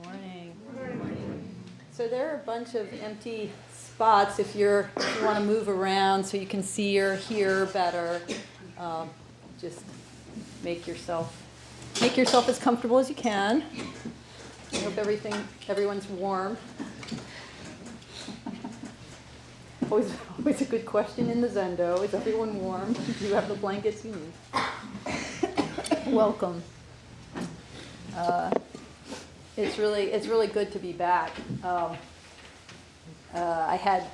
Morning. So there are a bunch of empty spots if you want to move around so you can see or hear better. Just make yourself as comfortable as you can. I hope everyone's warm. Always a good question in the Zendo. Is everyone warm? Do you have the blankets you need? Welcome. It's really good to be back. I had,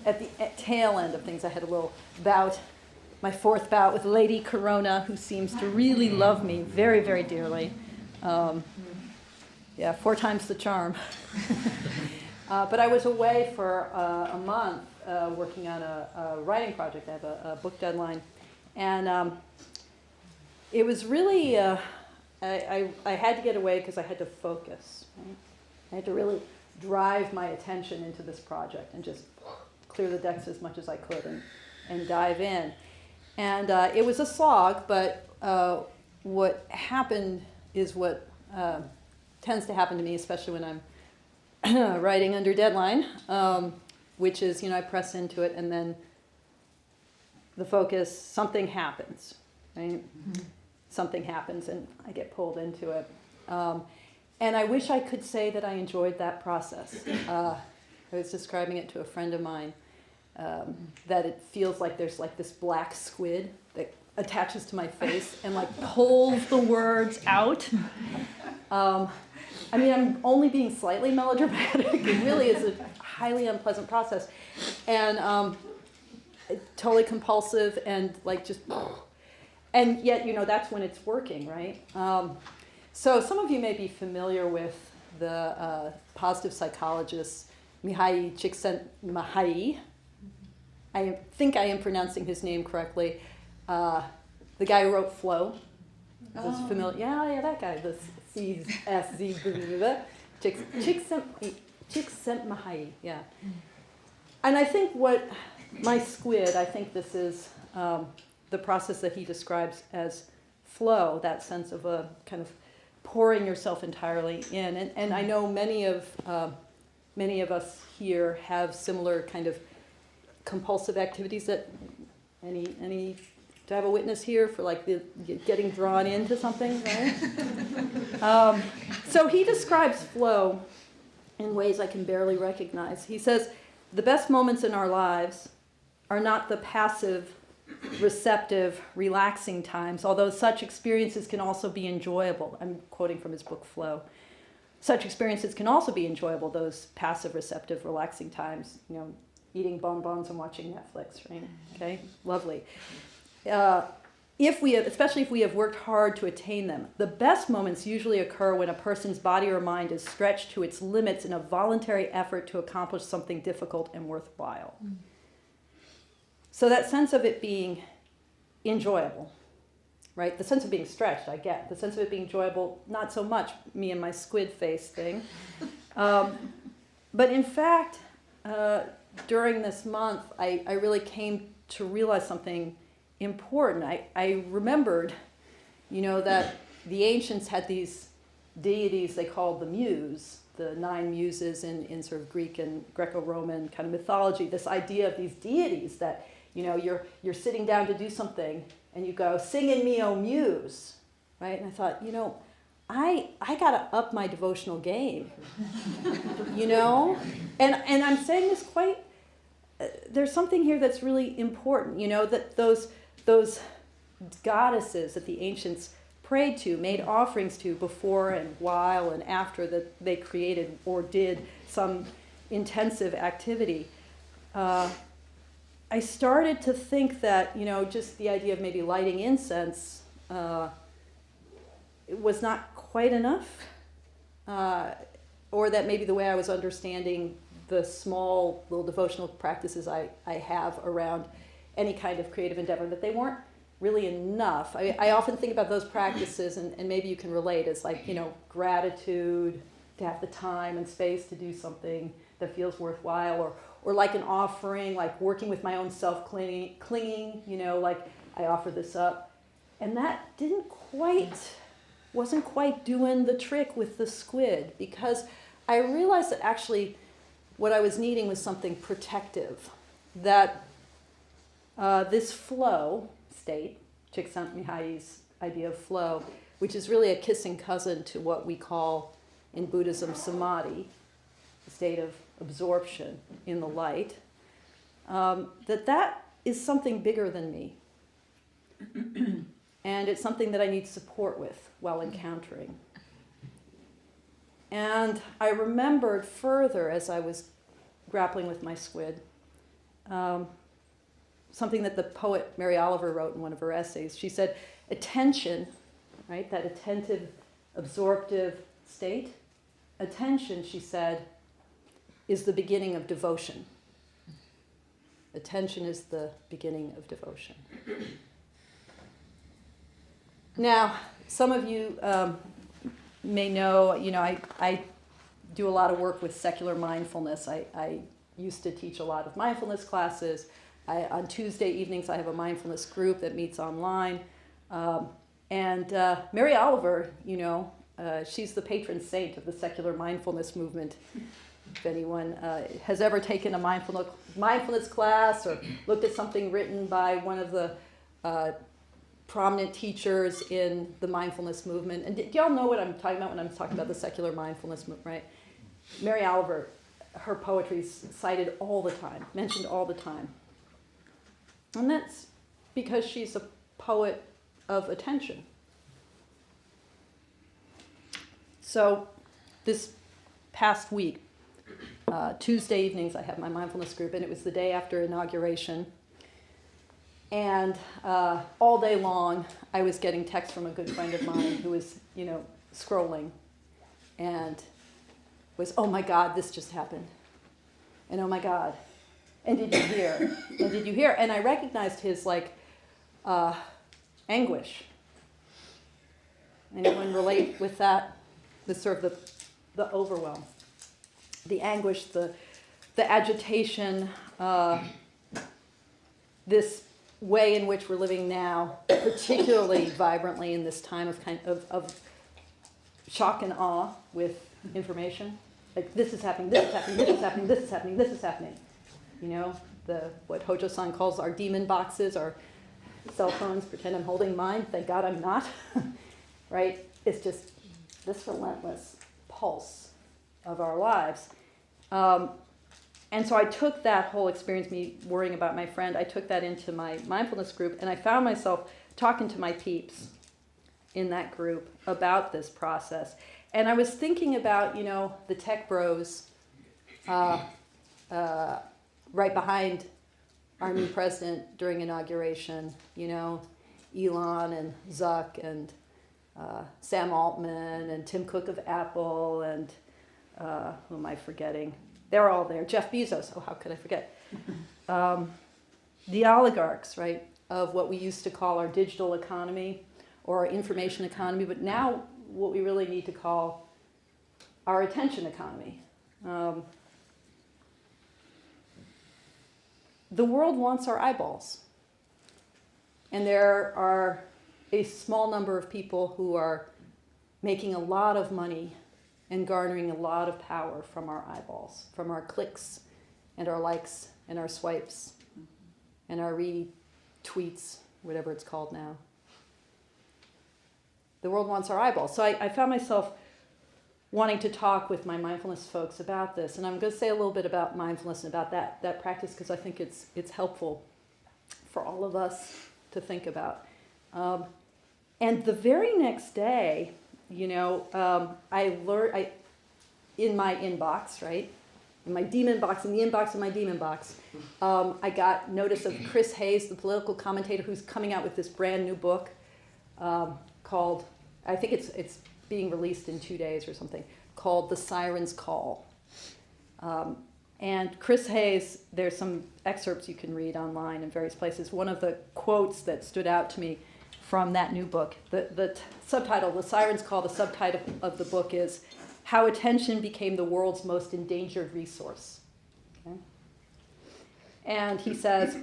at the tail end of things, I had a little bout, my fourth bout with Lady Corona, who seems to really love me very, very dearly. 4 times the charm. But I was away for a month working on a writing project. I have a book deadline. And it was really, I had to get away because I had to focus. Right? I had to really drive my attention into this project and just clear the decks as much as I could and dive in. And it was a slog, but what happened is what tends to happen to me, especially when I'm writing under deadline, which is, I press into it and then the focus, something happens, right? Mm-hmm. Something happens and I get pulled into it. And I wish I could say that I enjoyed that process. I was describing it to a friend of mine, that it feels like there's like this black squid that attaches to my face and like pulls the words out. I'm only being slightly melodramatic. It really is a highly unpleasant process. And totally compulsive and like just... And yet, that's when it's working, right? So some of you may be familiar with the positive psychologist Mihaly Csikszentmihalyi. I think I am pronouncing his name correctly. The guy who wrote Flow. Is familiar? Yeah, that guy. The C-S-Z. Csikszentmihalyi, yeah. And I think I think this is the process that he describes as flow, that sense of a kind of pouring yourself entirely in. And I know many of us here have similar kind of compulsive activities that do I have a witness here for like the getting drawn into something, right? So he describes flow in ways I can barely recognize. He says, the best moments in our lives are not the passive, receptive, relaxing times, although such experiences can also be enjoyable. I'm quoting from his book, Flow. Such experiences can also be enjoyable, those passive, receptive, relaxing times, eating bonbons and watching Netflix, right? Okay, lovely. Especially if we have worked hard to attain them. The best moments usually occur when a person's body or mind is stretched to its limits in a voluntary effort to accomplish something difficult and worthwhile. Mm. So that sense of it being enjoyable, right? The sense of being stretched, I get. The sense of it being enjoyable, not so much, me and my squid face thing. But in fact, during this month, I really came to realize something important. I remembered, that the ancients had these deities they called the muse, the 9 muses in sort of Greek and Greco-Roman kind of mythology, this idea of these deities that, you're sitting down to do something and you go, sing in me, O muse, right? And I thought, I got to up my devotional game, And I'm saying this quite, there's something here that's really important, that those goddesses that the ancients prayed to, made offerings to before and while and after that they created or did some intensive activity. I started to think that, just the idea of maybe lighting incense was not quite enough, or that maybe the way I was understanding the small little devotional practices I have around any kind of creative endeavor, that they weren't really enough. I often think about those practices, and maybe you can relate, as like, gratitude, to have the time and space to do something that feels worthwhile, or like an offering, like working with my own self-clinging, like I offer this up. And that didn't quite wasn't quite doing the trick with the squid, because I realized that actually what I was needing was something protective. That this flow state, Csikszentmihalyi's idea of flow, which is really a kissing cousin to what we call in Buddhism samadhi, a state of absorption in the light, that is something bigger than me. And it's something that I need support with while encountering. And I remembered further as I was grappling with my squid, something that the poet Mary Oliver wrote in one of her essays. She said, attention, right, that attentive, absorptive state, attention, she said, is the beginning of devotion. Attention is the beginning of devotion. Now, some of you may know, I do a lot of work with secular mindfulness. I used to teach a lot of mindfulness classes. On Tuesday evenings, I have a mindfulness group that meets online. And Mary Oliver, she's the patron saint of the secular mindfulness movement. If anyone has ever taken a mindfulness class or looked at something written by one of the prominent teachers in the mindfulness movement. And do y'all know what I'm talking about when I'm talking about the secular mindfulness movement, right? Mary Oliver, her poetry is cited all the time, mentioned all the time. And that's because she's a poet of attention. So this past week, Tuesday evenings, I have my mindfulness group, and it was the day after inauguration. And all day long, I was getting texts from a good friend of mine who was, scrolling and was, oh my God, this just happened. And oh my God. And did you hear? And did you hear? And I recognized his anguish. Anyone relate with that? The sort of the overwhelm, the anguish, the agitation, this way in which we're living now, particularly vibrantly in this time of shock and awe with information. Like, this is happening, this is happening, this is happening, this is happening, this is happening. What Hojo-san calls our demon boxes, our cell phones, pretend I'm holding mine, thank God I'm not, right? It's just this relentless pulse of our lives. And so I took that whole experience, me worrying about my friend, I took that into my mindfulness group, and I found myself talking to my peeps in that group about this process. And I was thinking about, the tech bros right behind our new president during inauguration, Elon and Zuck and Sam Altman and Tim Cook of Apple and who am I forgetting? They're all there. Jeff Bezos, oh, how could I forget? The oligarchs, right, of what we used to call our digital economy or our information economy, but now what we really need to call our attention economy. The world wants our eyeballs. And there are a small number of people who are making a lot of money and garnering a lot of power from our eyeballs, from our clicks and our likes and our swipes and our retweets, whatever it's called now. The world wants our eyeballs. So I found myself wanting to talk with my mindfulness folks about this. And I'm going to say a little bit about mindfulness and about that practice because I think it's helpful for all of us to think about. And the very next day, I learned in my inbox, right? In my demon box, in the inbox of my demon box, I got notice of Chris Hayes, the political commentator, who's coming out with this brand new book called, I think it's being released in 2 days or something, called The Siren's Call. And Chris Hayes, there's some excerpts you can read online in various places. One of the quotes that stood out to me from that new book, the subtitle, The Siren's Call, the subtitle of the book is How Attention Became the World's Most Endangered Resource. Okay? And he says,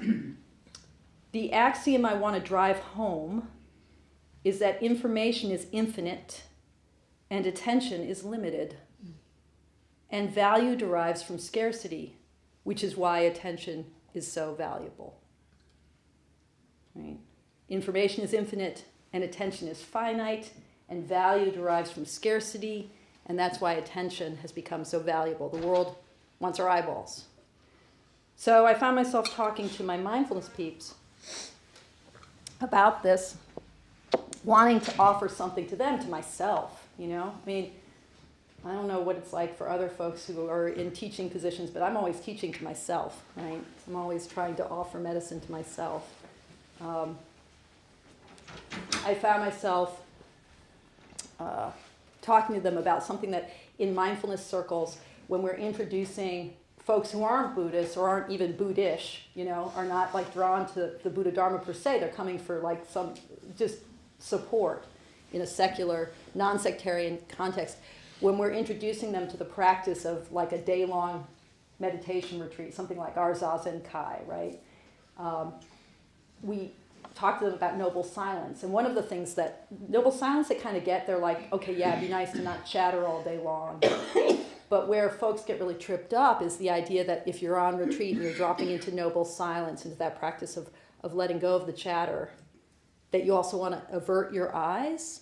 the axiom I want to drive home is that information is infinite and attention is limited. And value derives from scarcity, which is why attention is so valuable. Right? Information is infinite and attention is finite, and value derives from scarcity, and that's why attention has become so valuable. The world wants our eyeballs. So I found myself talking to my mindfulness peeps about this, wanting to offer something to them, to myself, you know? I mean, I don't know what it's like for other folks who are in teaching positions, but I'm always teaching to myself, right? I'm always trying to offer medicine to myself. I found myself talking to them about something that in mindfulness circles, when we're introducing folks who aren't Buddhists or aren't even Buddhish, you know, are not like drawn to the Buddha Dharma per se, they're coming for like some just support in a secular, non-sectarian context. When we're introducing them to the practice of like a day-long meditation retreat, something like our Zazen Kai, right? We talk to them about noble silence. And one of the things that noble silence they kind of get, they're like, okay, yeah, it'd be nice to not chatter all day long. But where folks get really tripped up is the idea that if you're on retreat and you're dropping into noble silence, into that practice of letting go of the chatter, that you also want to avert your eyes.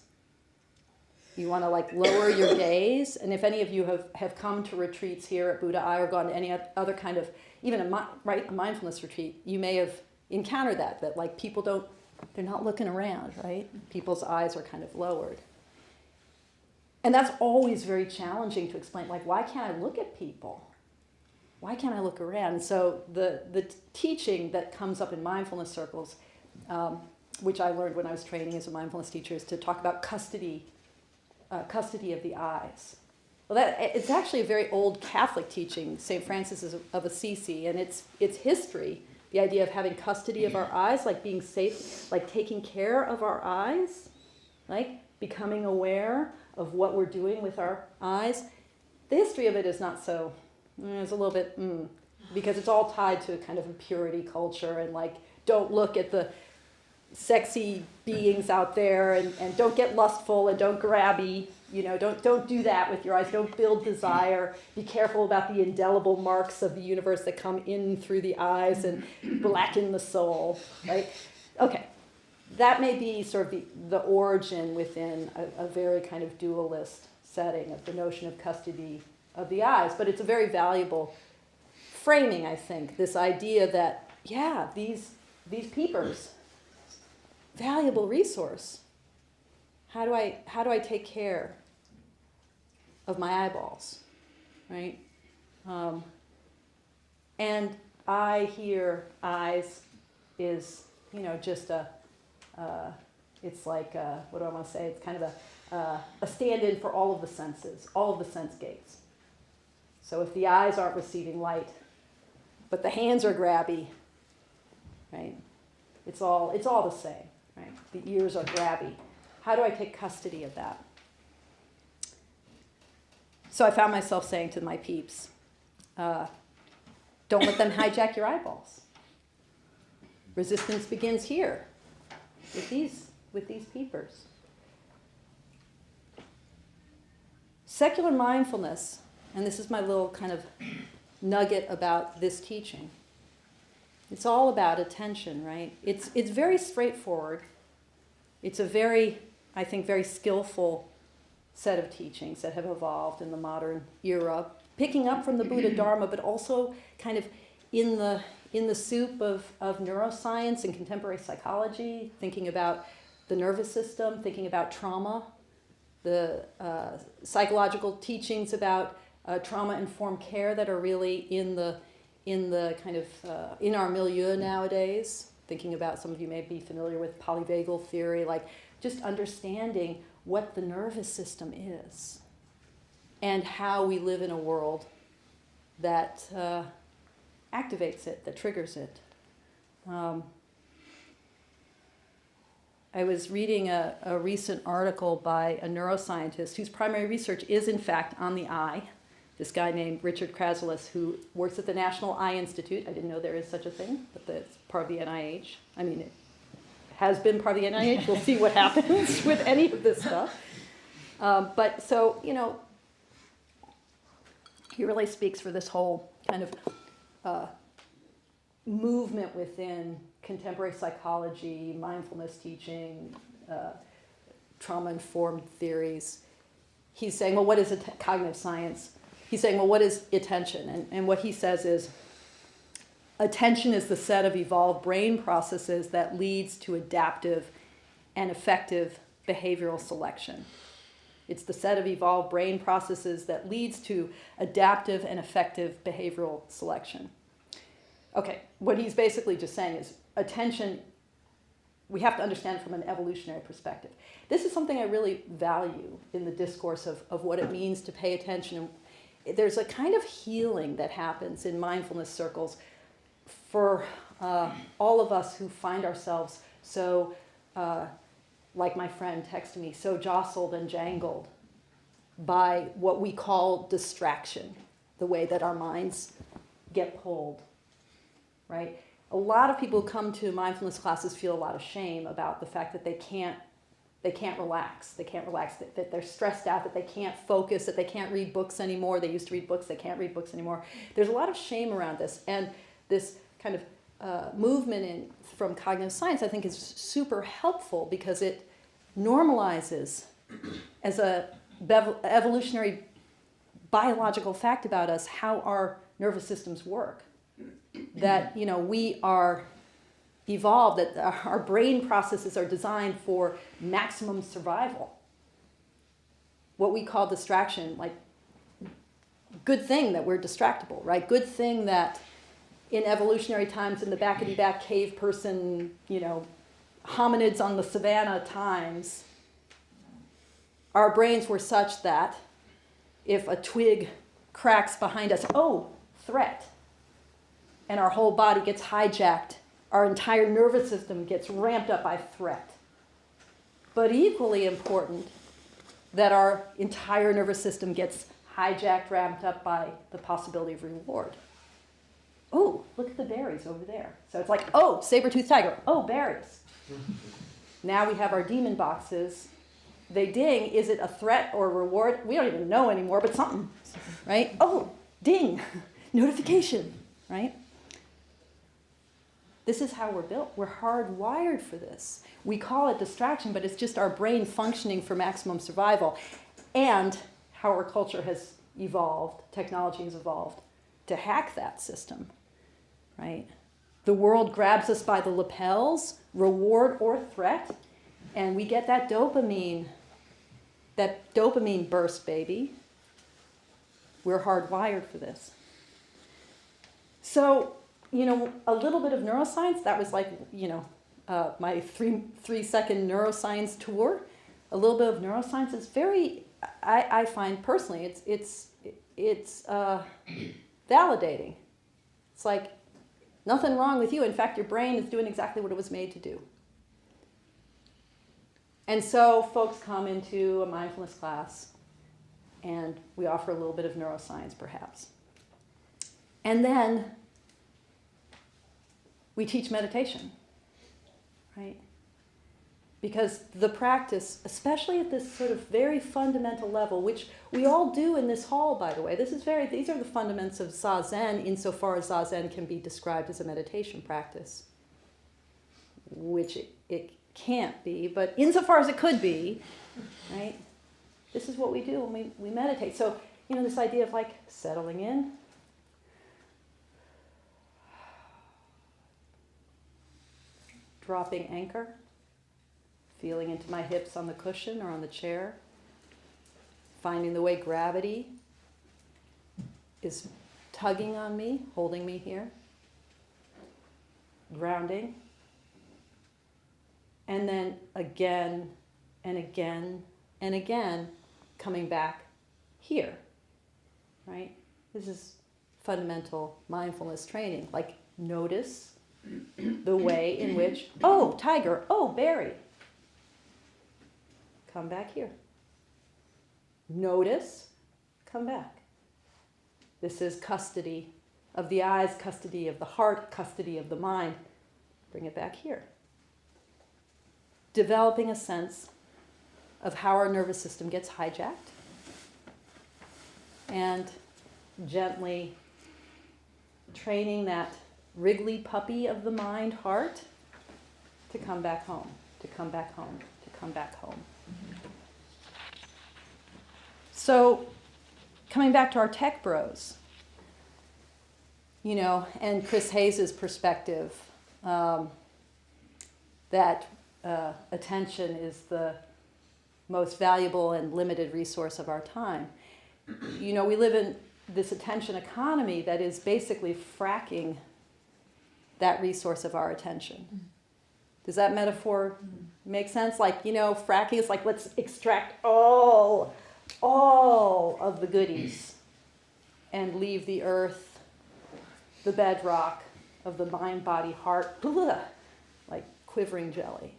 You want to like lower your gaze. And if any of you have come to retreats here at Buddha Eye or gone to any other kind of, even a mindfulness retreat, you may have encountered that like people they're not looking around, right? People's eyes are kind of lowered. And that's always very challenging to explain. Like, why can't I look at people? Why can't I look around? And so the teaching that comes up in mindfulness circles, which I learned when I was training as a mindfulness teacher, is to talk about custody of the eyes. Well, it's actually a very old Catholic teaching, St. Francis of Assisi, and its history, the idea of having custody of our eyes, like being safe, like taking care of our eyes, like becoming aware of what we're doing with our eyes. The history of it is not so, it's a little bit, because it's all tied to kind of a purity culture and like, don't look at the sexy beings out there and don't get lustful and don't grabby, you know, don't do that with your eyes, don't build desire, be careful about the indelible marks of the universe that come in through the eyes and blacken the soul, right? Okay, that may be sort of the origin within a very kind of dualist setting of the notion of custody of the eyes, but it's a very valuable framing, I think, this idea that, yeah, these peepers, valuable resource. How do I take care of my eyeballs, right? And eye here, eyes is, you know, just it's like, what do I want to say? It's kind of a stand-in for all of the senses, all of the sense gates. So if the eyes aren't receiving light, but the hands are grabby, right? It's all the same, right? The ears are grabby. How do I take custody of that? So I found myself saying to my peeps, don't let them hijack your eyeballs. Resistance begins here with these peepers. Secular mindfulness, and this is my little kind of nugget about this teaching. It's all about attention, right? It's very straightforward. It's a very, I think, very skillful set of teachings that have evolved in the modern era, picking up from the Buddha Dharma, but also kind of in the soup of neuroscience and contemporary psychology, thinking about the nervous system, thinking about trauma, the psychological teachings about trauma-informed care that are really in the kind of in our milieu nowadays. Thinking about, some of you may be familiar with polyvagal theory, like just understanding what the nervous system is and how we live in a world that activates it, that triggers it. I was reading a recent article by a neuroscientist whose primary research is, in fact, on the eye. This guy named Richard Krasilus, who works at the National Eye Institute. I didn't know there is such a thing, but it's part of the NIH. I mean, it has been part of the NIH. We'll see what happens with any of this stuff. But so, he really speaks for this whole kind of movement within contemporary psychology, mindfulness teaching, trauma-informed theories. He's saying, well, what is cognitive science? He's saying, well, what is attention? And what he says is, attention is the set of evolved brain processes that leads to adaptive and effective behavioral selection. It's the set of evolved brain processes that leads to adaptive and effective behavioral selection. Okay, what he's basically just saying is attention, we have to understand from an evolutionary perspective. This is something I really value in the discourse of what it means to pay attention. There's a kind of healing that happens in mindfulness circles for all of us who find ourselves so, like my friend texted me, so jostled and jangled by what we call distraction, the way that our minds get pulled, right? A lot of people who come to mindfulness classes feel a lot of shame about the fact that they can't relax. They can't relax, that they're stressed out, that they can't focus, that they can't read books anymore. They used to read books, they can't read books anymore. There's a lot of shame around this. And this kind of movement from cognitive science, I think, is super helpful because it normalizes as a evolutionary biological fact about us how our nervous systems work. That, we are evolved, that our brain processes are designed for maximum survival. What we call distraction, like, good thing that we're distractible, right? Good thing that in evolutionary times, in the backety-back cave person, hominids on the savannah times, our brains were such that if a twig cracks behind us, oh, threat, and our whole body gets hijacked, our entire nervous system gets ramped up by threat. But equally important, that our entire nervous system gets hijacked, ramped up by the possibility of reward. Oh, look at the berries over there. So it's like, oh, saber-toothed tiger. Oh, berries. Now we have our demon boxes. They ding. Is it a threat or a reward? We don't even know anymore, but something, right? Oh, ding, notification, right? This is how we're built. We're hardwired for this. We call it distraction, but it's just our brain functioning for maximum survival. And how our culture has evolved, technology has evolved to hack that system, right? The world grabs us by the lapels, reward or threat, and we get that dopamine burst, baby. We're hardwired for this. So, a little bit of neuroscience, that was like, my three-second neuroscience tour. A little bit of neuroscience is very, I find personally, it's validating. It's like, nothing wrong with you. In fact, your brain is doing exactly what it was made to do. And so folks come into a mindfulness class, and we offer a little bit of neuroscience, perhaps. And then we teach meditation, right? Because the practice, especially at this sort of very fundamental level, which we all do in this hall, by the way, these are the fundamentals of Zazen, insofar as Zazen can be described as a meditation practice, which it can't be, but insofar as it could be, right? This is what we do when we meditate. So, this idea of like settling in, dropping anchor, feeling into my hips on the cushion or on the chair, finding the way gravity is tugging on me, holding me here, grounding, and then again and again and again coming back here, right? This is fundamental mindfulness training, like notice the way in which, oh, tiger, oh, berry. Come back here. Notice, come back. This is custody of the eyes, custody of the heart, custody of the mind. Bring it back here. developing a sense of how our nervous system gets hijacked and gently training that wriggly puppy of the mind, heart, to come back home, to come back home, to come back home. So, coming back to our tech bros, and Chris Hayes's perspective, that attention is the most valuable and limited resource of our time. We live in this attention economy that is basically fracking that resource of our attention. Does that metaphor make sense? Fracking is like, let's extract all of the goodies and leave the earth, the bedrock of the mind, body, heart, like quivering jelly.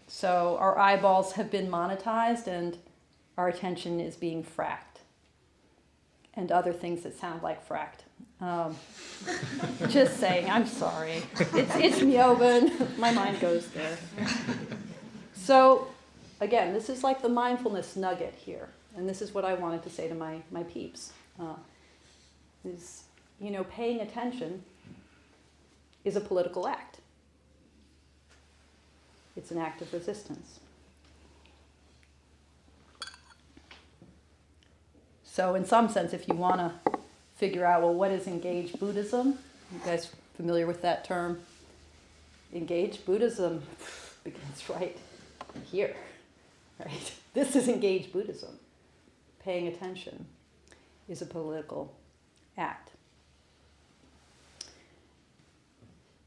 So our eyeballs have been monetized and our attention is being fracked. And other things that sound like fracked. Just saying, I'm sorry. It's Myobun. My mind goes there. So, again, this is like the mindfulness nugget here. And this is what I wanted to say to my peeps. Paying attention is a political act. It's an act of resistance. So in some sense, if you want to figure out, well, what is engaged Buddhism? You guys familiar with that term? Engaged Buddhism begins right here, right? This is engaged Buddhism. Paying attention is a political act.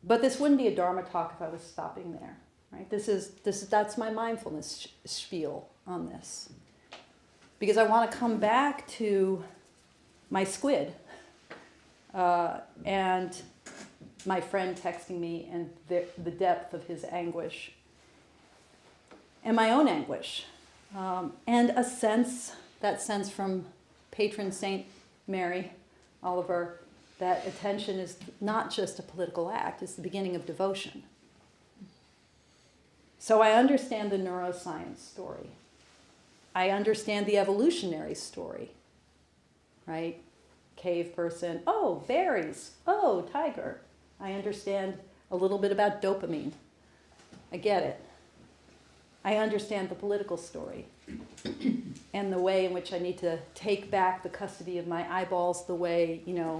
But this wouldn't be a Dharma talk if I was stopping there, right? That's my mindfulness spiel on this. Because I want to come back to my squid and my friend texting me and the depth of his anguish and my own anguish and that sense from patron Saint Mary Oliver, that attention is not just a political act, it's the beginning of devotion. So I understand the neuroscience story. I understand the evolutionary story, right? Cave person, oh, berries, oh, tiger. I understand a little bit about dopamine. I get it. I understand the political story and the way in which I need to take back the custody of my eyeballs the way, a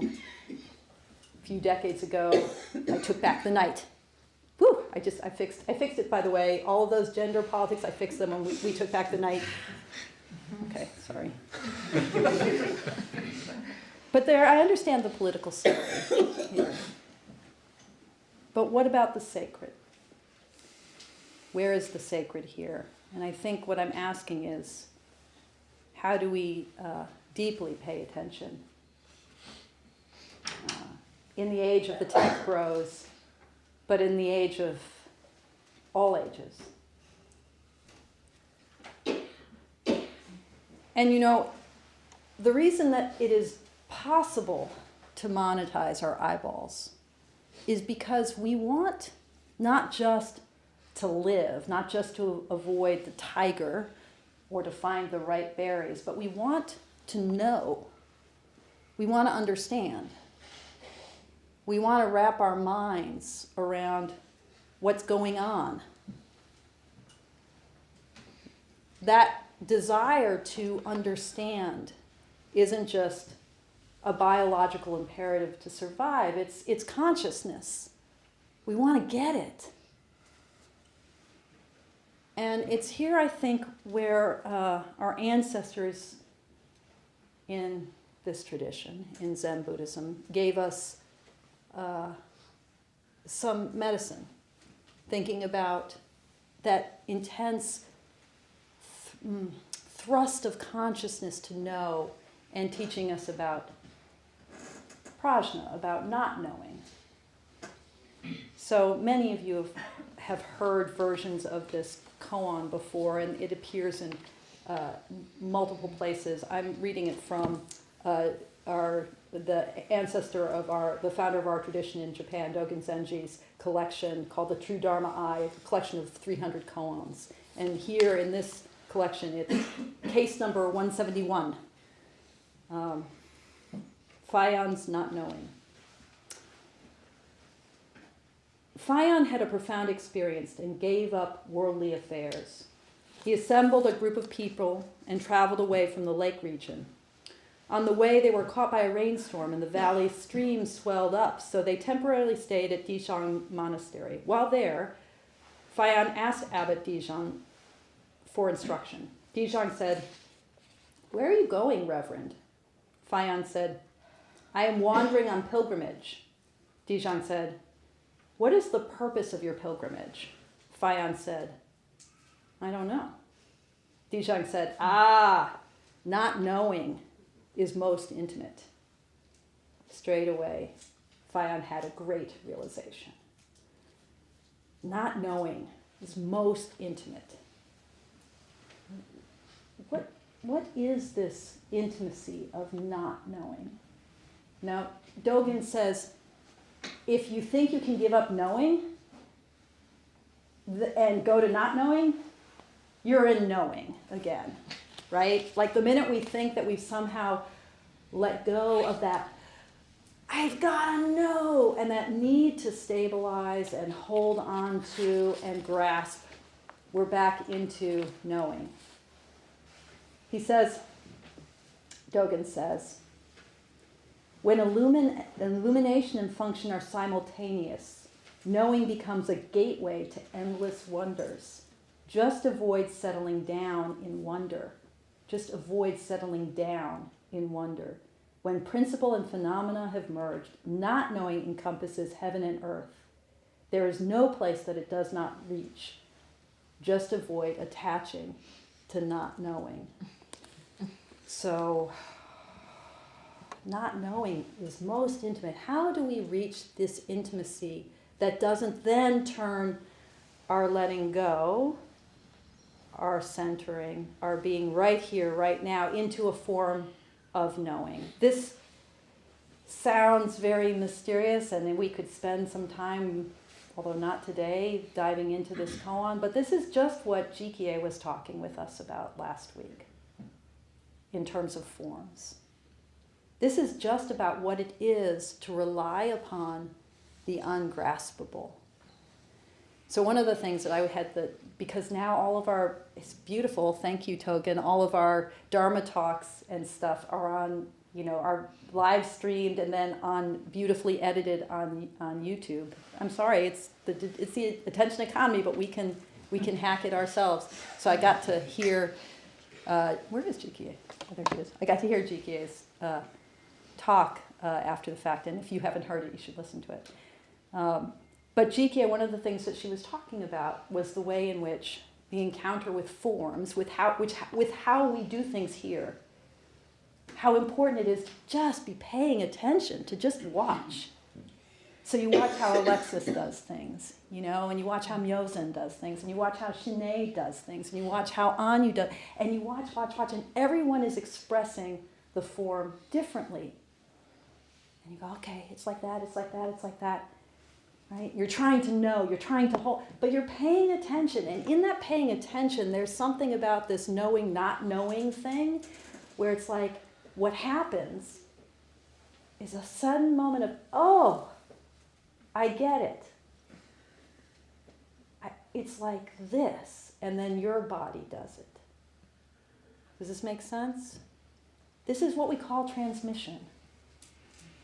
few decades ago, I took back the night. Whew, I fixed it, by the way. All of those gender politics, I fixed them when we took back the night. Okay, sorry. But I understand the political story here. But what about the sacred? Where is the sacred here? And I think what I'm asking is, how do we deeply pay attention? In the age of the tech bros, but in the age of all ages. And the reason that it is possible to monetize our eyeballs is because we want not just to live, not just to avoid the tiger or to find the right berries, but we want to know. We want to understand. We want to wrap our minds around what's going on. That desire to understand isn't just a biological imperative to survive, it's consciousness. We want to get it. And it's here, I think, where our ancestors in this tradition, in Zen Buddhism, gave us some medicine, thinking about that intense thrust of consciousness to know, and teaching us about prajna, about not knowing. So many of you have heard versions of this koan before, and it appears in multiple places. I'm reading it from the ancestor of the founder of our tradition in Japan, Dogen Zenji's collection called the True Dharma Eye, a collection of 300 koans. And here in this collection, it's case number 171, Fayan's not knowing. Fayan had a profound experience and gave up worldly affairs. He assembled a group of people and traveled away from the lake region. On the way, they were caught by a rainstorm and the valley stream swelled up, so they temporarily stayed at Dizhang Monastery. While there, Fayan asked Abbot Dizhang for instruction. Dizhang said, "Where are you going, Reverend?" Fayan said, "I am wandering on pilgrimage." Dizhang said, "What is the purpose of your pilgrimage?" Fayan said, "I don't know." Dizhang said, not knowing is most intimate." Straight away, Fayan had a great realization. Not knowing is most intimate. What is this intimacy of not knowing? Now, Dogen says, if you think you can give up knowing and go to not knowing, you're in knowing again, right? Like the minute we think that we've somehow let go of that, I've got to know, and that need to stabilize and hold on to and grasp, we're back into knowing. He says, Dogen says, when illumination and function are simultaneous, knowing becomes a gateway to endless wonders. Just avoid settling down in wonder. Just avoid settling down in wonder. When principle and phenomena have merged, not knowing encompasses heaven and earth. There is no place that it does not reach. Just avoid attaching to not knowing. So, not knowing is most intimate. How do we reach this intimacy that doesn't then turn our letting go, our centering, our being right here, right now, into a form of knowing? This sounds very mysterious, and we could spend some time, although not today, diving into this koan, but this is just what Jikie was talking with us about last week in terms of forms. This is just about what it is to rely upon the ungraspable. So one of the things that I had because now all of our, it's beautiful, thank you, Togen, all of our Dharma talks and stuff are on, are live streamed and then on beautifully edited on YouTube. I'm sorry, it's the attention economy, but we can hack it ourselves. So I got to hear, where is Jikie? Oh, there she is. I got to hear Jikie's talk after the fact, and if you haven't heard it, you should listen to it. But Jikie, one of the things that she was talking about was the way in which the encounter with forms, with how we do things here, how important it is to just be paying attention, to just watch. So you watch how Alexis does things, and you watch how Myobun does things, and you watch how Sinead does things, and you watch how Anu does, and you watch, and everyone is expressing the form differently. And you go, okay, it's like that, it's like that, it's like that. Right? You're trying to know, you're trying to hold, but you're paying attention. And in that paying attention, there's something about this knowing, not knowing thing, where it's like, what happens is a sudden moment of, oh, I get it. It's like this, and then your body does it. Does this make sense? This is what we call transmission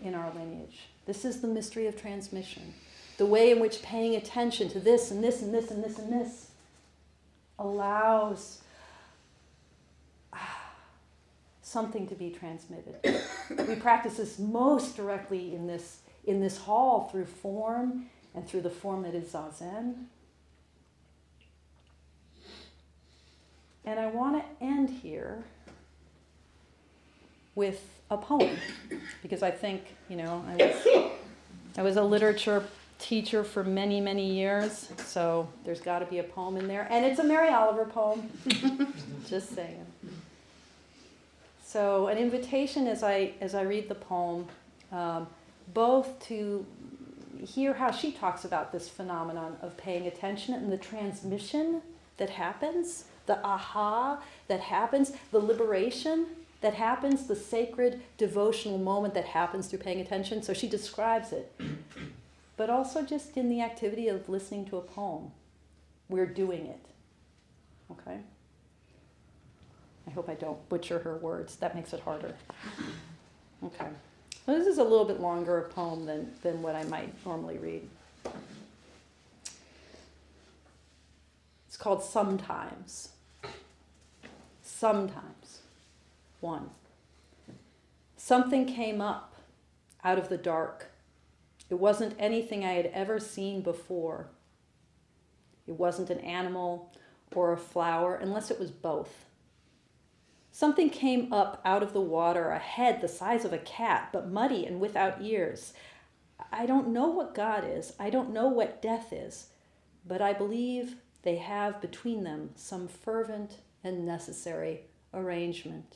in our lineage. This is the mystery of transmission. The way in which paying attention to this and this and this and this and this allows something to be transmitted. We practice this most directly in this hall through form and through the form that is Zazen. And I want to end here with a poem, because I think, I was a literature teacher for many, many years, so there's got to be a poem in there. And it's a Mary Oliver poem, just saying. So an invitation as I read the poem, both to hear how she talks about this phenomenon of paying attention and the transmission that happens, the aha that happens, the liberation that happens, the sacred devotional moment that happens through paying attention. So she describes it. But also just in the activity of listening to a poem. We're doing it. Okay? I hope I don't butcher her words. That makes it harder. Okay. Well, this is a little bit longer a poem than what I might normally read. It's called Sometimes. Sometimes. 1. Something came up out of the dark. It wasn't anything I had ever seen before. It wasn't an animal or a flower, unless it was both. Something came up out of the water, a head the size of a cat, but muddy and without ears. I don't know what God is. I don't know what death is, but I believe they have between them some fervent and necessary arrangement.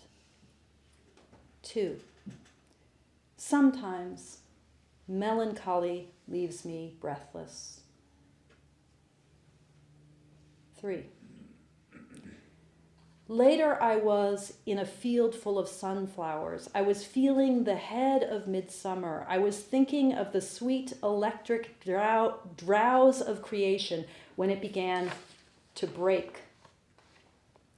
2. Sometimes melancholy leaves me breathless. 3. Later I was in a field full of sunflowers. I was feeling the head of midsummer. I was thinking of the sweet electric drowse of creation when it began to break.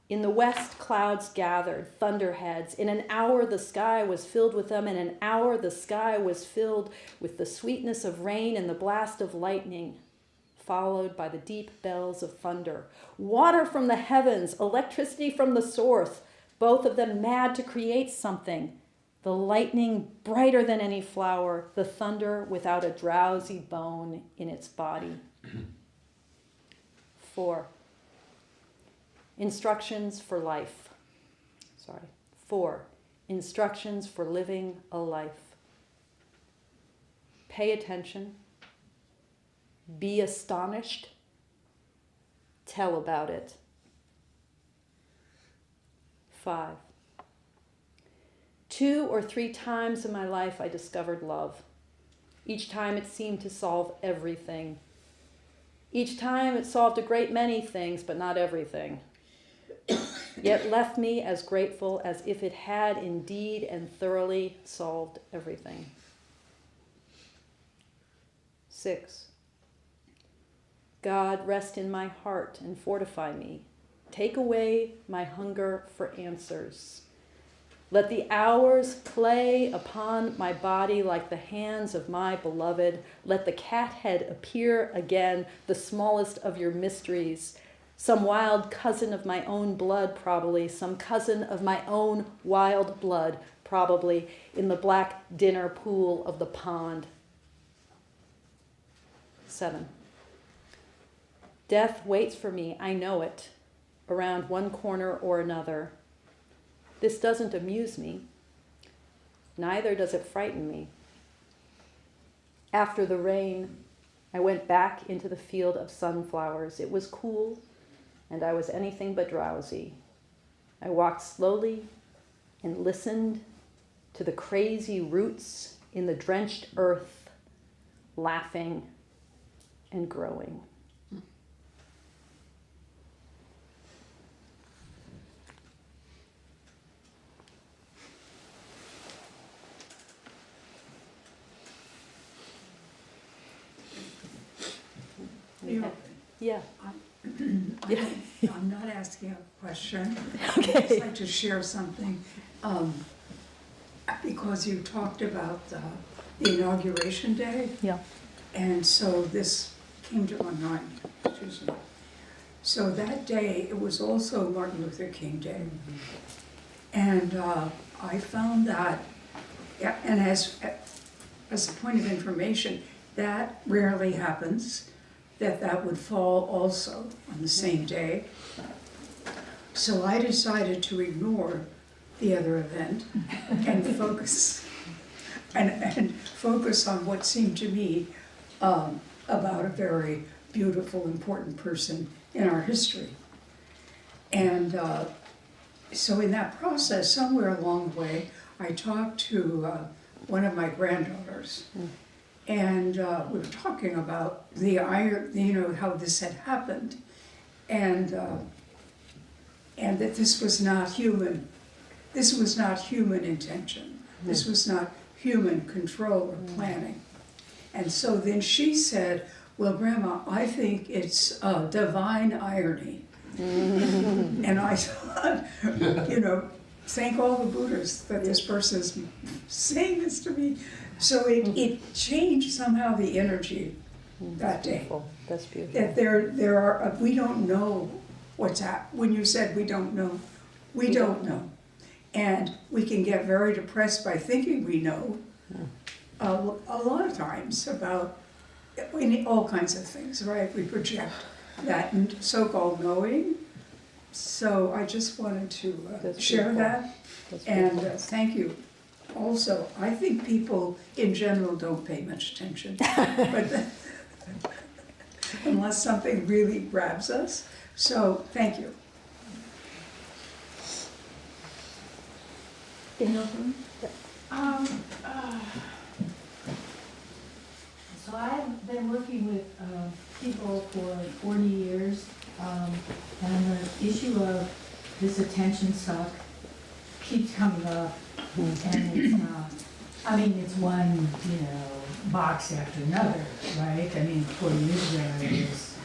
In the west, clouds gathered, thunderheads. In an hour, the sky was filled with them. In an hour, the sky was filled with the sweetness of rain and the blast of lightning, followed by the deep bells of thunder. Water from the heavens, electricity from the source, both of them mad to create something. The lightning brighter than any flower, the thunder without a drowsy bone in its body. 4. Instructions for life. 4. Instructions for living a life. Pay attention. Be astonished. Tell about it. 5. 2 or 3 times in my life I discovered love. Each time it seemed to solve everything. Each time it solved a great many things, but not everything. Yet left me as grateful as if it had indeed and thoroughly solved everything. 6. God, rest in my heart and fortify me. Take away my hunger for answers. Let the hours play upon my body like the hands of my beloved. Let the cat head appear again, the smallest of your mysteries. Some wild cousin of my own blood, probably. Some cousin of my own wild blood, probably, in the black dinner pool of the pond. 7. Death waits for me, I know it, around one corner or another. This doesn't amuse me. Neither does it frighten me. After the rain, I went back into the field of sunflowers. It was cool, and I was anything but drowsy. I walked slowly and listened to the crazy roots in the drenched earth, laughing and growing. Yeah. I'm not asking a question. Okay. I'd just like to share something. Because you talked about the inauguration day. Yeah. And so this came to my mind. Excuse me. So that day, it was also Martin Luther King Day. And I found that, and as a point of information, that rarely happens, that would fall also on the same day. So I decided to ignore the other event and focus on what seemed to me about a very beautiful, important person in our history. And so in that process, somewhere along the way, I talked to one of my granddaughters, and we were talking about the how this had happened, and that this was not human. This was not human intention. This was not human control or planning. And so then she said, well, Grandma, I think it's divine irony. And I thought, thank all the Buddhas that this person is saying this to me. So it changed somehow the energy that day. Beautiful. That's beautiful. That there are, we don't know what's happening. When you said we don't know, we don't know. And we can get very depressed by thinking we know a lot of times about all kinds of things, right? We project that so-called knowing. So I just wanted to share that. And thank you. Also, I think people in general don't pay much attention, but unless something really grabs us. So thank you. So I've been working with people for 40 years, and the issue of this attention suck keeps coming up, and it's one, box after another, right? 40 years ago it was,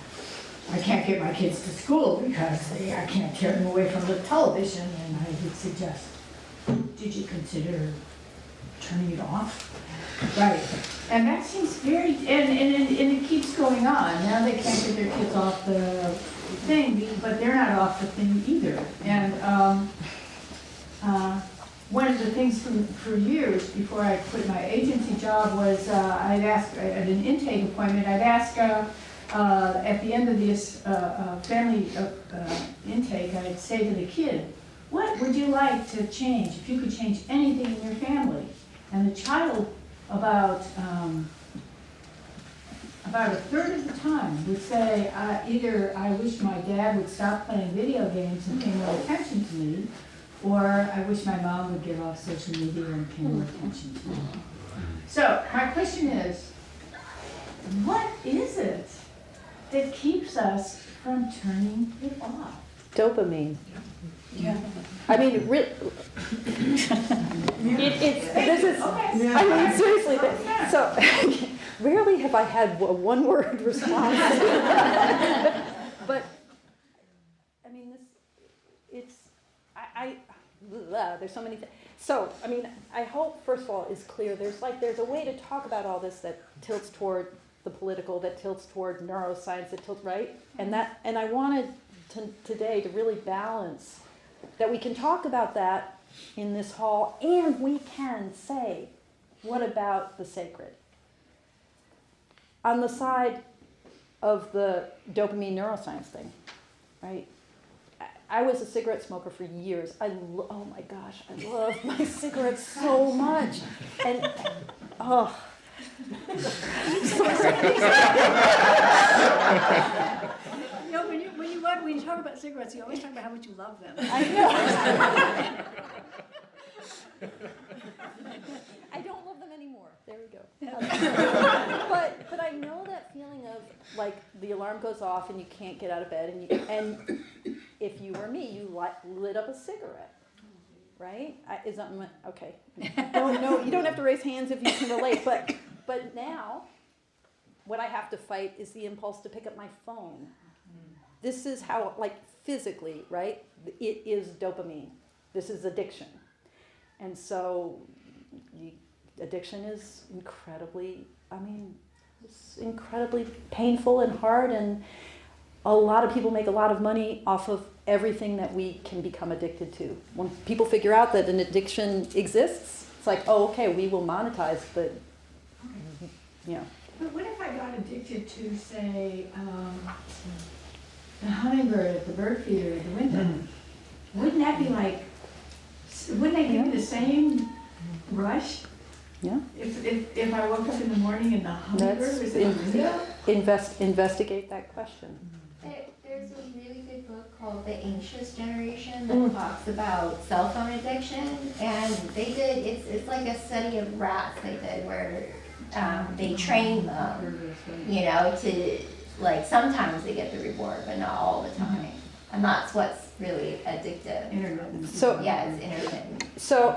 I can't get my kids to school because I can't tear them away from the television, and I would suggest, did you consider turning it off? Right, and that seems very, and it keeps going on. Now they can't get their kids off the thing, but they're not off the thing either. And one of the things for years before I quit my agency job was I'd ask at an intake appointment, I'd ask at the end of this family intake, I'd say to the kid, what would you like to change if you could change anything in your family? And the child, about a third of the time, would say either I wish my dad would stop playing video games and pay more attention to me, or I wish my mom would get off social media and pay more attention to me. So my question is, what is it that keeps us from turning it off? Dopamine. Yeah. Seriously, so rarely have I had a one-word response. but there's so many things. So, I hope, first of all, is clear. There's a way to talk about all this that tilts toward the political, that tilts toward neuroscience, that tilts, right? And I wanted today to really balance that we can talk about that in this hall, and we can say, what about the sacred? On the side of the dopamine neuroscience thing, right? I was a cigarette smoker for years. Oh my gosh, I love my cigarettes so much. And, when you talk about cigarettes, you always talk about how much you love them. I know. I don't love them anymore. There we go. But I know that feeling of like the alarm goes off and you can't get out of bed, and if you were me, you lit up a cigarette, right? Okay. No, you don't have to raise hands if you can relate. But now, what I have to fight is the impulse to pick up my phone. This is how, physically, right? It is dopamine. This is addiction. And so addiction is incredibly painful and hard, and a lot of people make a lot of money off of everything that we can become addicted to. When people figure out that an addiction exists, it's like, oh, okay, we will monetize the, But what if I got addicted to, say, the hummingbird at the bird feeder at the window? Wouldn't that be wouldn't that give me the same rush? Yeah. If I woke up in the morning and the hummingbird was in the window? Investigate that question. There's a really good book called The Anxious Generation that talks about cell phone addiction, and it's like a study of rats they did where they train them, to, like, sometimes they get the reward, but not all the time. And that's what's really addictive. Intermittent. So Yeah, it's intermittent. So,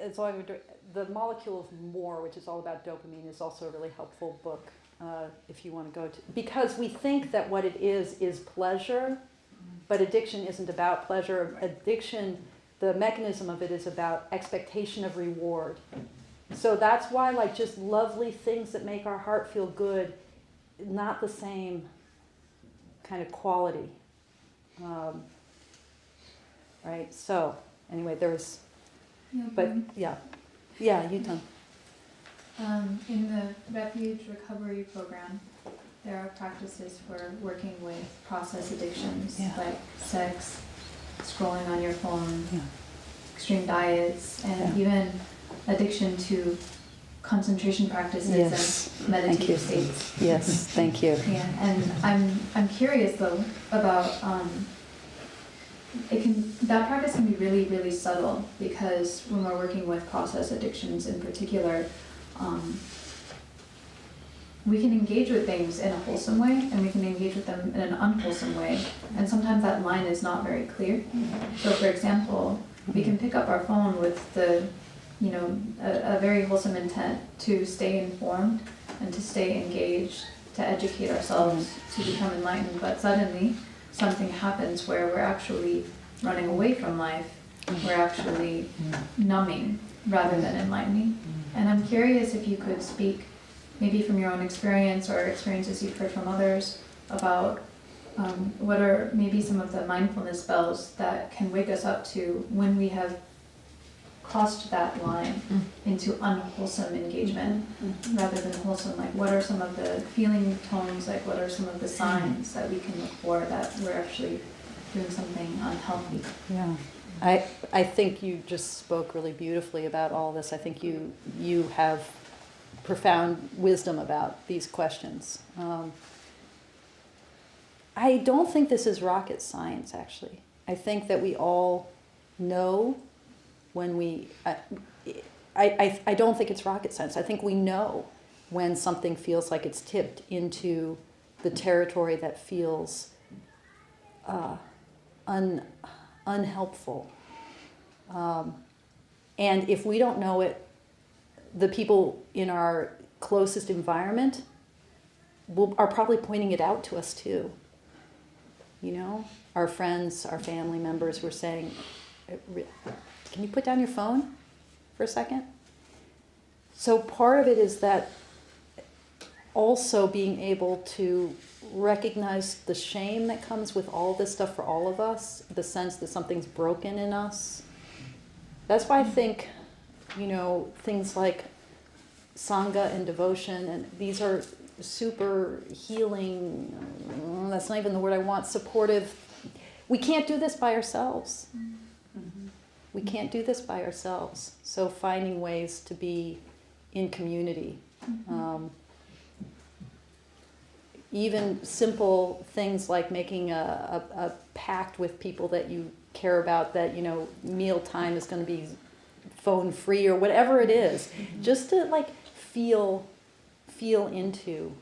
as long as the Molecule of More, which is all about dopamine, is also a really helpful book if you want to go to. Because we think that what it is pleasure, but addiction isn't about pleasure. Addiction, the mechanism of it is about expectation of reward. So that's why, like, just lovely things that make our heart feel good, not the same kind of quality. Right? So, anyway, there's. But yeah, Utah. In the Refuge Recovery Program, there are practices for working with process addictions like sex, scrolling on your phone, extreme diets, and even addiction to concentration practices and meditative states. Yes, thank you. Yeah, and I'm curious though about that practice can be really, really subtle, because when we're working with process addictions in particular, we can engage with things in a wholesome way and we can engage with them in an unwholesome way, and sometimes that line is not very clear. So for example, we can pick up our phone with a very wholesome intent to stay informed and to stay engaged, to educate ourselves, to become enlightened, but suddenly something happens where we're actually running away from life, we're actually numbing rather than enlightening. And I'm curious if you could speak, maybe from your own experience or experiences you've heard from others, about what are maybe some of the mindfulness bells that can wake us up to when we have crossed that line into unwholesome engagement rather than wholesome. Like, what are some of the feeling tones, like what are some of the signs that we can look for that we're actually doing something unhealthy? Yeah. I think you just spoke really beautifully about all this. I think you have profound wisdom about these questions. I don't think this is rocket science, actually. I think that we all know when we... I don't think it's rocket science. I think we know when something feels like it's tipped into the territory that feels unhelpful. And if we don't know it, the people in our closest environment are probably pointing it out to us too. Our friends, our family members were saying, can you put down your phone for a second? So part of it is that also being able to recognize the shame that comes with all this stuff for all of us, the sense that something's broken in us. That's why I think, things like Sangha and devotion, and these are super healing, that's not even the word I want, supportive. We can't do this by ourselves. We can't do this by ourselves. So finding ways to be in community. Even simple things like making a pact with people that you care about, that, meal time is going to be phone free or whatever it is, just to feel into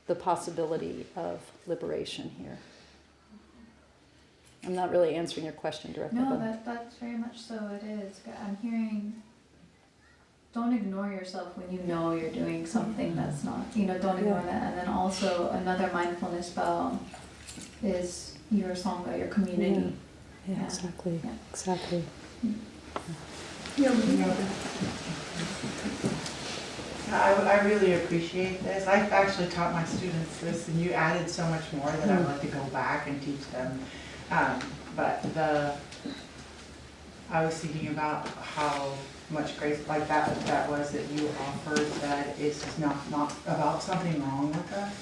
the possibility of liberation here. I'm not really answering your question directly. No, that's very much so it is. I'm hearing, don't ignore yourself when you know you're doing something that's not, don't ignore that. And then also another mindfulness bell is your Sangha, your community. Yeah, exactly. Yeah. Exactly. I really appreciate this. I've actually taught my students this, and you added so much more that I'd like to go back and teach them. But I was thinking about how much grace like that was that you offered, that it's not about something wrong with us.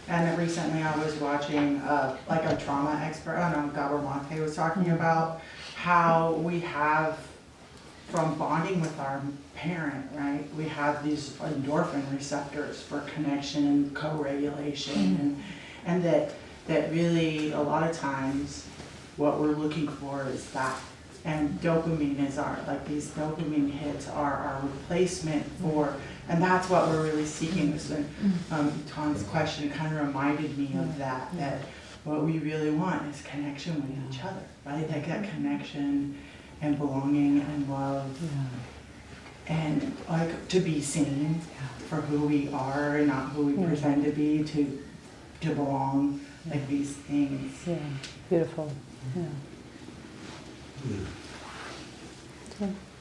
And then recently I was watching a trauma expert, Gabor Mate was talking about how we have, from bonding with our parent, right, we have these endorphin receptors for connection and co-regulation, and that that really, a lot of times, what we're looking for is that. And dopamine is these dopamine hits are our replacement for, and that's what we're really seeking. This Tom's question kind of reminded me of that what we really want is connection with each other, right? Like that connection and belonging and love. And like to be seen for who we are and not who we pretend to be, to belong, like these things. Yeah, beautiful. Yeah.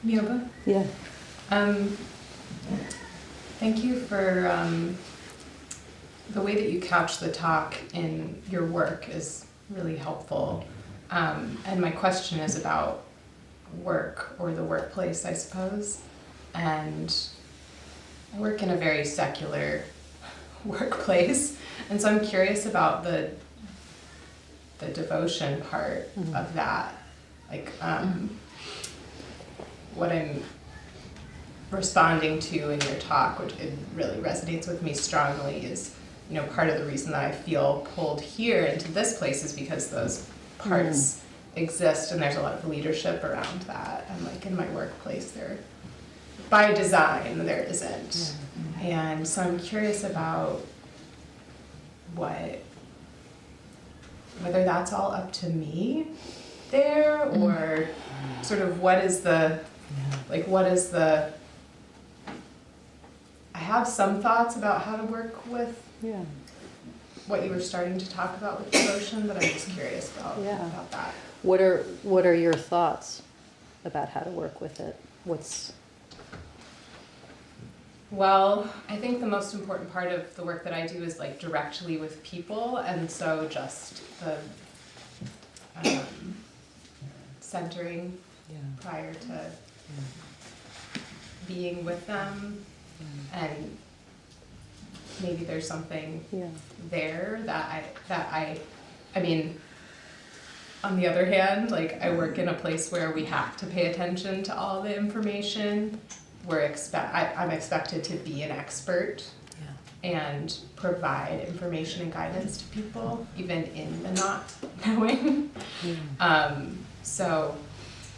Myobun? Yeah. Thank you for the way that you couch the talk in your work is really helpful. And my question is about work or the workplace, I suppose. And I work in a very secular workplace, and so I'm curious about the devotion part of that. Like, what I'm responding to in your talk, which it really resonates with me strongly, is, you know, part of the reason that I feel pulled here into this place is because those parts exist, and there's a lot of leadership around that. And like in my workplace, there, by design, there isn't. And so I'm curious about whether that's all up to me there, or sort of what is the, I have some thoughts about how to work with what you were starting to talk about with devotion, but I'm just curious about that. What are your thoughts about how to work with it? Well, I think the most important part of the work that I do is like directly with people, and so just the centering prior to being with them, and maybe there's something there that I mean, on the other hand, like I work in a place where we have to pay attention to all the information. I'm expected to be an expert and provide information and guidance to people, even in the not knowing. So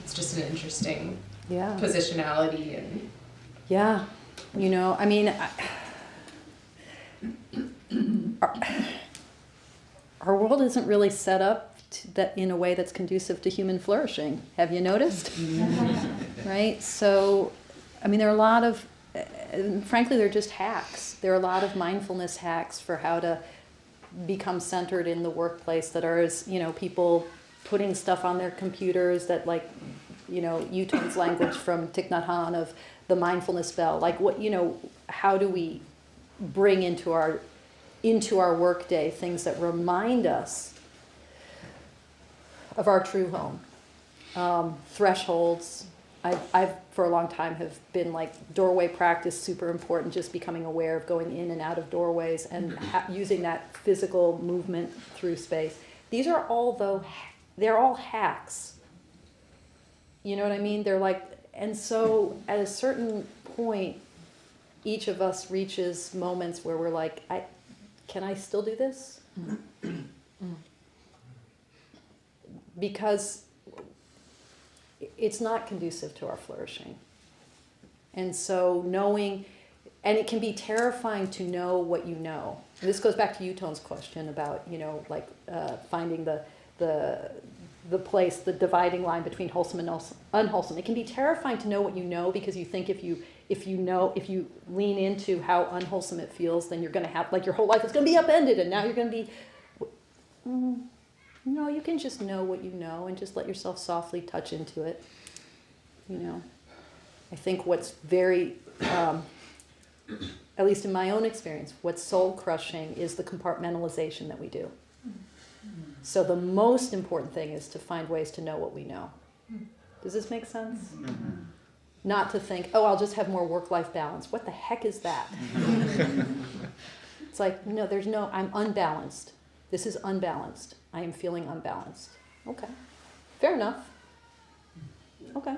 it's just an interesting positionality. And you know, I mean, our world isn't really set up that in a way that's conducive to human flourishing. Have you noticed? Right? So, I mean, there are a lot of, frankly, they're just hacks. There are a lot of mindfulness hacks for how to become centered in the workplace that are, as, you know, people putting stuff on their computers that, like, you know, Yuton's language from Thich Nhat Hanh of the mindfulness bell. Like, what, you know, how do we bring into our workday things that remind us of our true home? Thresholds. I've for a long time have been like doorway practice, super important, just becoming aware of going in and out of doorways and using that physical movement through space. These are all, though, they're all hacks. You know what I mean? They're like, and so at a certain point, each of us reaches moments where we're like, can I still do this? Because it's not conducive to our flourishing. And so knowing, and it can be terrifying to know what you know. And this goes back to Yuton's question about, you know, like finding the place, the dividing line between wholesome and unwholesome. It can be terrifying to know what you know, because you think if you lean into how unwholesome it feels, then you're going to have, like, your whole life is going to be upended, and now you're going to be. No, you can just know what you know and just let yourself softly touch into it. You know, I think what's very, at least in my own experience, what's soul crushing is the compartmentalization that we do. So the most important thing is to find ways to know what we know. Does this make sense? Mm-hmm. Not to think, oh, I'll just have more work-life balance. What the heck is that? It's like, no, I'm unbalanced. This is unbalanced. I am feeling unbalanced. Okay, fair enough. Okay,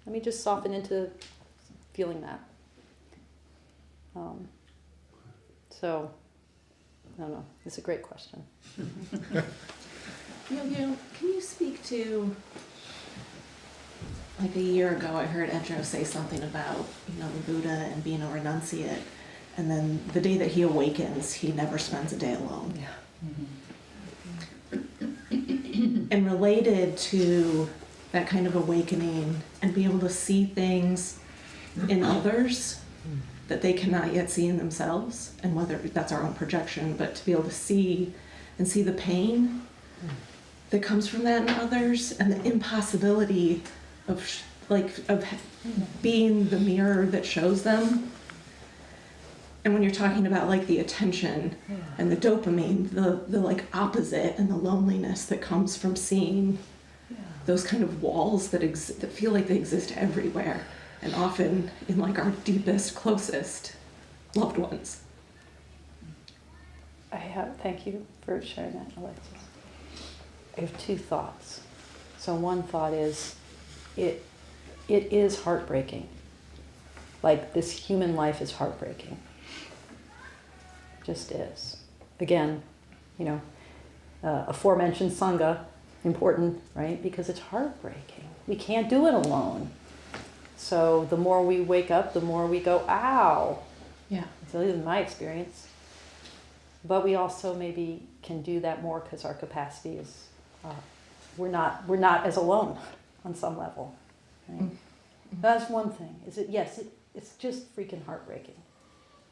let me just soften into feeling that. So, No, it's a great question. Can you speak to, like a year ago, I heard Edro say something about, the Buddha and being a renunciate, and then the day that he awakens, he never spends a day alone. Yeah. And related to that kind of awakening and be able to see things in others that they cannot yet see in themselves, and whether that's our own projection, but to be able to see and see the pain that comes from that in others, and the impossibility of being the mirror that shows them. And when you're talking about like the attention and the dopamine, the like opposite, and the loneliness that comes from seeing those kind of walls that that feel like they exist everywhere, and often in like our deepest, closest loved ones. Thank you for sharing that, Alexis. I have two thoughts. So one thought is, it is heartbreaking. Like, this human life is heartbreaking. Just is. Again, aforementioned Sangha, important, right? Because it's heartbreaking. We can't do it alone. So the more we wake up, the more we go, ow. Yeah. So this is my experience. But we also maybe can do that more because our capacity is, we're not as alone on some level. Right? Mm-hmm. That's one thing. It's just freaking heartbreaking.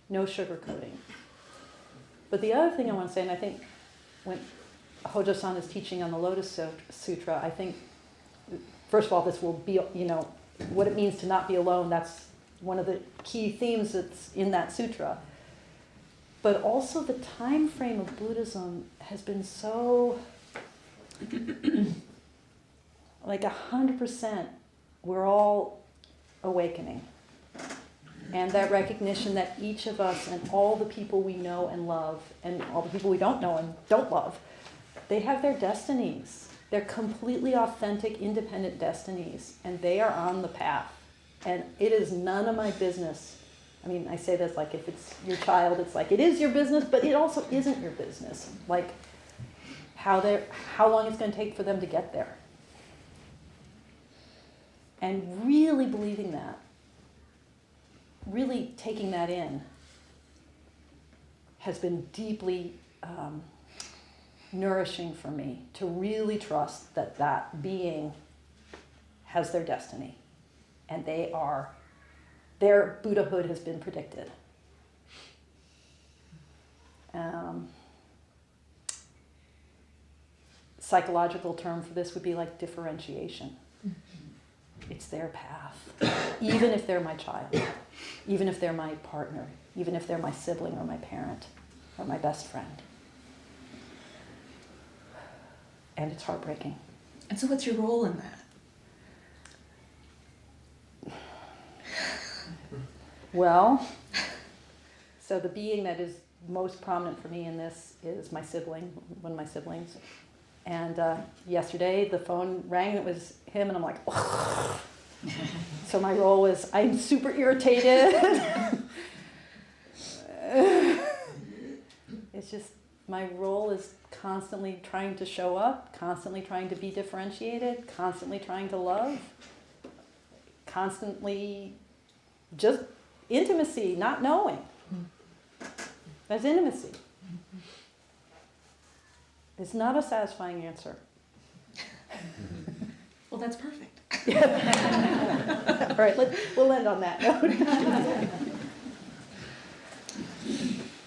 No sugarcoating. But the other thing I want to say, and I think when Hojo-san is teaching on the Lotus Sutra, I think, first of all, this will be, what it means to not be alone. That's one of the key themes that's in that sutra. But also the time frame of Buddhism has been so, like 100%, we're all awakening. And that recognition that each of us and all the people we know and love, and all the people we don't know and don't love, they have their destinies. They're completely authentic, independent destinies, and they are on the path. And it is none of my business. I mean, I say this like if it's your child, it's like it is your business, but it also isn't your business. Like how long it's going to take for them to get there. And really believing that, really taking that in, has been deeply nourishing for me, to really trust that that being has their destiny, and their Buddhahood has been predicted. Psychological term for this would be like differentiation. It's their path, even if they're my child, even if they're my partner, even if they're my sibling or my parent or my best friend. And it's heartbreaking. And so what's your role in that? Well, so the being that is most prominent for me in this is my sibling, one of my siblings. And yesterday the phone rang, it was him, and I'm like, oh. So my role was, I'm super irritated. It's just, my role is constantly trying to show up, constantly trying to be differentiated, constantly trying to love, constantly just intimacy, not knowing. That's intimacy. It's not a satisfying answer. Well, that's perfect. All right, we'll end on that note.